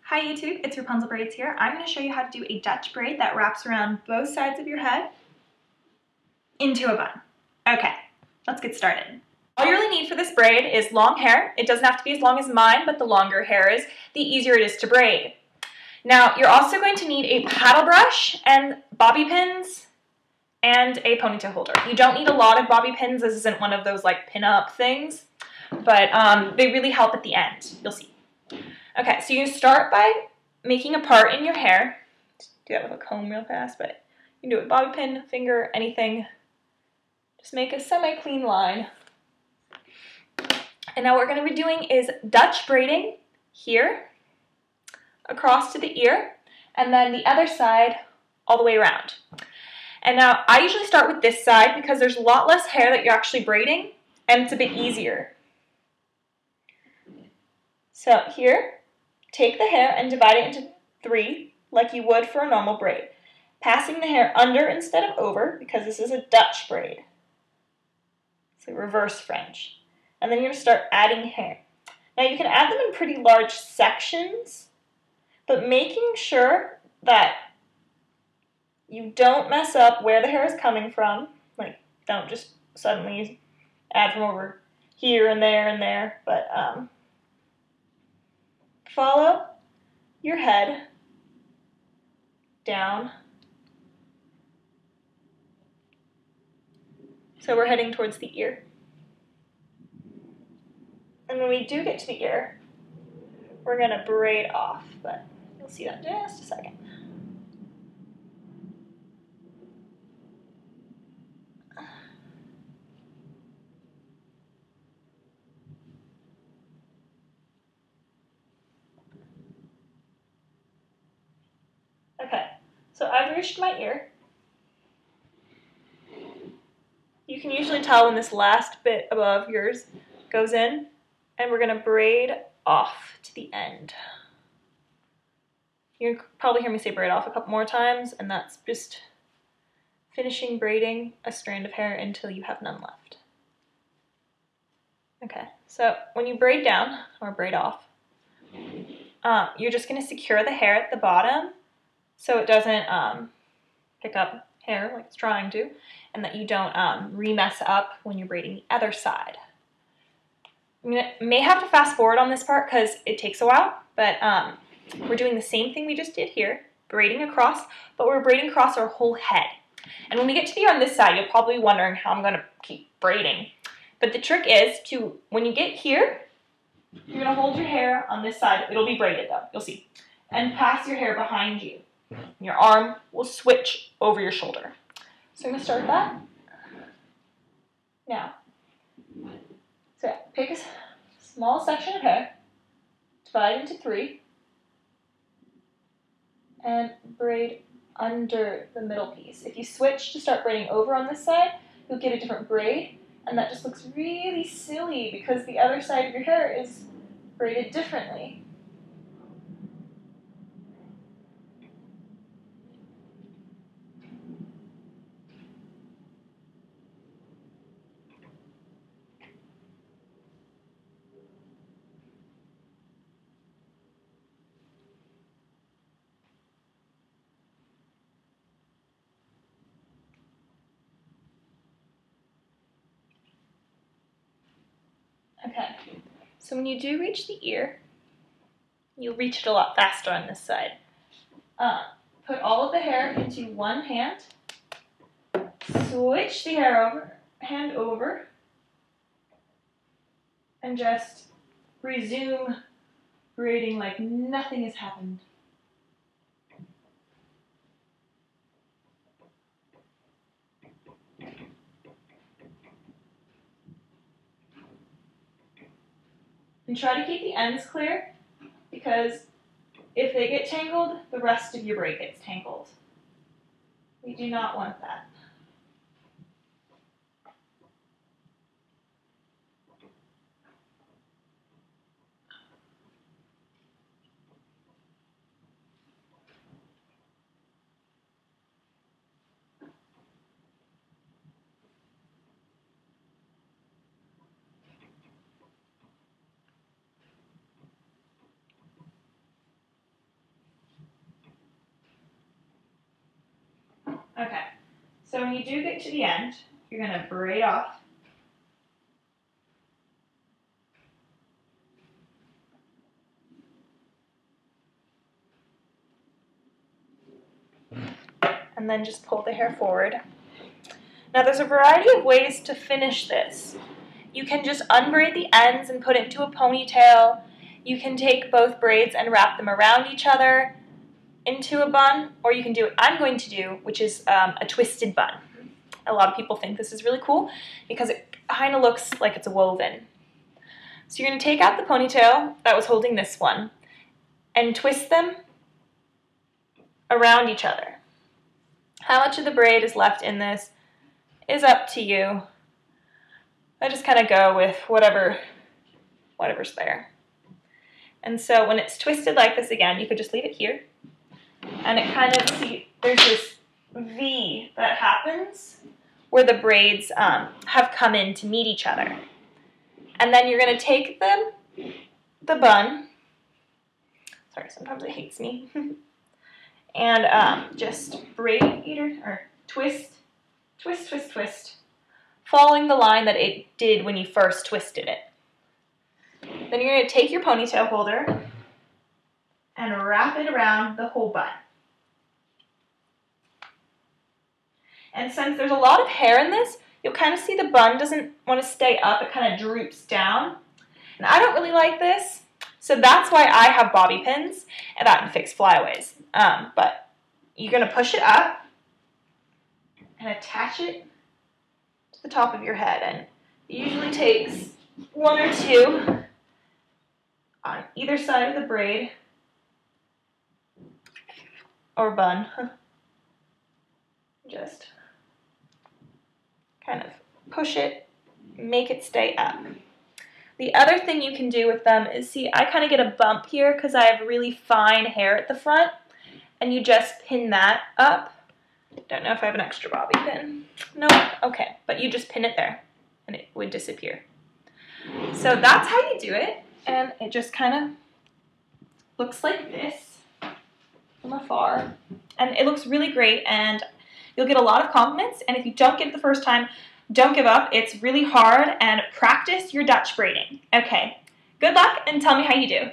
Hi YouTube, it's Rapunzel Braids here. I'm going to show you how to do a Dutch braid that wraps around both sides of your head into a bun. Okay, let's get started. All you really need for this braid is long hair. It doesn't have to be as long as mine, but the longer hair is, the easier it is to braid. Now, you're also going to need a paddle brush and bobby pins and a ponytail holder. You don't need a lot of bobby pins. This isn't one of those like pin-up things, but they really help at the end. You'll see. Okay, so you start by making a part in your hair. Just do that with a comb real fast, but you can do it with bobby pin, finger, anything. Just make a semi-clean line. And now what we're going to be doing is Dutch braiding here, across to the ear, and then the other side all the way around. And now I usually start with this side because there's a lot less hair that you're actually braiding, and it's a bit easier. So here, take the hair and divide it into 3 like you would for a normal braid, passing the hair under instead of over because this is a Dutch braid. It's a reverse French. And then you're going to start adding hair. Now you can add them in pretty large sections, but making sure that you don't mess up where the hair is coming from. Like, don't just suddenly add from over here and there, but follow your head down. So we're heading towards the ear. And when we do get to the ear, we're going to braid off, but you'll see that in just a second. Okay, so I've reached my ear. You can usually tell when this last bit above yours goes in, and we're going to braid off to the end. You'll probably hear me say braid off a couple more times, and that's just finishing braiding a strand of hair until you have none left. Okay, so when you braid down, or braid off, you're just going to secure the hair at the bottom so it doesn't pick up hair like it's trying to, and that you don't re-mess up when you're braiding the other side. May have to fast forward on this part because it takes a while, but we're doing the same thing we just did here, braiding across, but we're braiding across our whole head. And when we get to the ear on this side, you're probably wondering how I'm going to keep braiding. But the trick is to, when you get here, you're going to hold your hair on this side. It'll be braided though, you'll see. And pass your hair behind you. Your arm will switch over your shoulder. So I'm going to start that. Now, so pick a small section of hair, divide into 3, and braid under the middle piece. If you switch to start braiding over on this side, you'll get a different braid, and that just looks really silly because the other side of your hair is braided differently. Okay, so when you do reach the ear, you'll reach it a lot faster on this side. Put all of the hair into one hand, switch the hand over, and just resume braiding like nothing has happened. And try to keep the ends clear, because if they get tangled, the rest of your braid gets tangled. We do not want that. do get to the end, you're going to braid off. And then just pull the hair forward. Now there's a variety of ways to finish this. You can just unbraid the ends and put it into a ponytail. You can take both braids and wrap them around each other into a bun, or you can do what I'm going to do, which is a twisted bun. A lot of people think this is really cool because it kind of looks like it's a woven. So you're going to take out the ponytail that was holding this one and twist them around each other. How much of the braid is left in this is up to you. I just kind of go with whatever's there. And so when it's twisted like this again, you could just leave it here. And it kind of, see, there's this V that happens where the braids have come in to meet each other. And then you're going to take the bun, sorry, sometimes it hates me, and just braid or twist, twist, twist, twist, following the line that it did when you first twisted it. Then you're going to take your ponytail holder and wrap it around the whole bun. And since there's a lot of hair in this, you'll kind of see the bun doesn't want to stay up, it kind of droops down. And I don't really like this, so that's why I have bobby pins and that can fix flyaways. But you're going to push it up and attach it to the top of your head. And it usually takes one or two on either side of the braid or bun. Just kind of push it, make it stay up. The other thing you can do with them is, see, I kind of get a bump here because I have really fine hair at the front, and you just pin that up. Don't know if I have an extra bobby pin. No, okay, but you just pin it there and it would disappear. So that's how you do it, and it just kind of looks like this from afar. And it looks really great, and you'll get a lot of compliments, and if you don't get it the first time, don't give up. It's really hard, and practice your Dutch braiding. Okay, good luck, and tell me how you do.